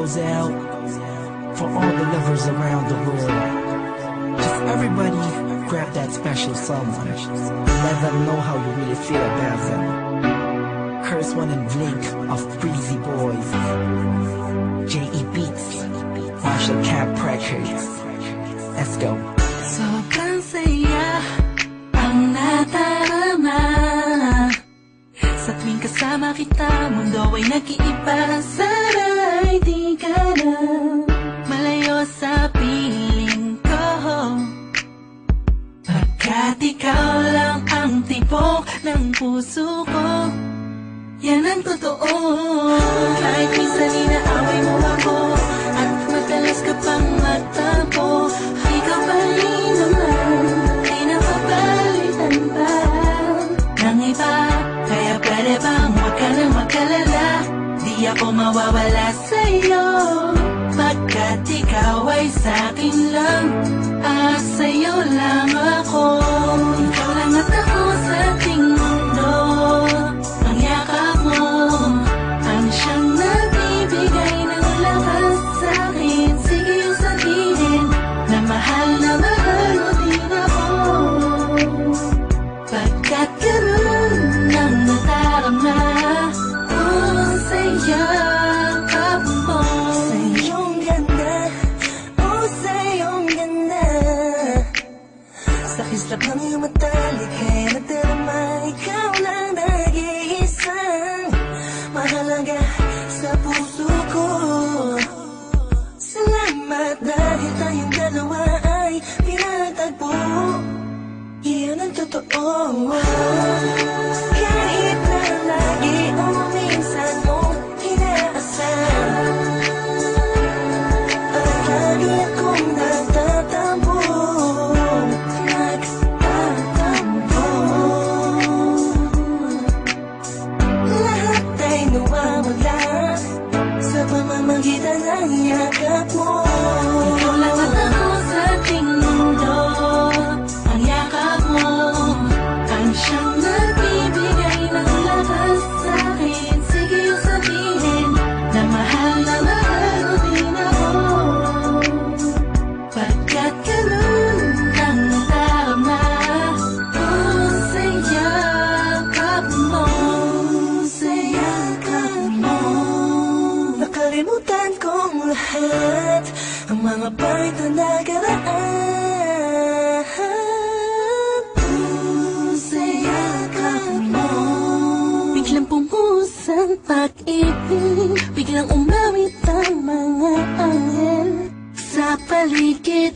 goes out for all the lovers around the world. Just everybody grab that special someone and let them know how you really feel about them. Curse One and Blink of Breezy Boys, J.E. Beats, Marshall Camp Records. Let's go. Sobrang saya ang nadarama sa tuwing kasama kita. Mundo ay nag-iiba. Sana'y di ka na malayo sa piling ko, pagkat ikaw lang ang tibok ng puso ko. Yan ang totoo. Kahit minsan inaaway mo ako at madalas ka pang magtampo, ikaw pa rin naman ay napapalitan pa ng iba. Kaya pwede bang huwag ka nang mag-alala, di ako mawawala sa'yo, pagkat ikaw ay sa'kin lang at sa'yo lang ako. Ikaw lang at ako sa ating mundo. Ang yakap mo ang siyang nagbibigay ng lakas sa'kin. Sige yung sabihin na mahal mo din ako, pagkat ganun ang nadarama ko sa yakap mo. Sa iyong ganda, oh sa iyong ganda, sa kislap ng iyong mata, lika'y nadarama. Ikaw lang nag-iisang mahalaga sa puso ko. Salamat dahil tayong dalawa ay pinatagpo. Iyan ang totoo. Kahit na lagi o minsan mong inaasar, at lagi akong nagtatampo. Lahat ay nawawala sa pamamagitan ng yakap mo. Ikaw lang at ako sa ating mundo. Ang yakap mo ang siyang nagbibigay ng lakas sa'kin. Sige yung sabihin na mahal mo din ako, pagkat ganun ang nadarama ko sa yakap mo. Sa yakap mo. Nakalimutan kong lahat ang mga pangit na nakaraan. Sa yakap mo. Biglang pumuhos ang pag-ibig, biglang umawit ang mga anghel sa paligid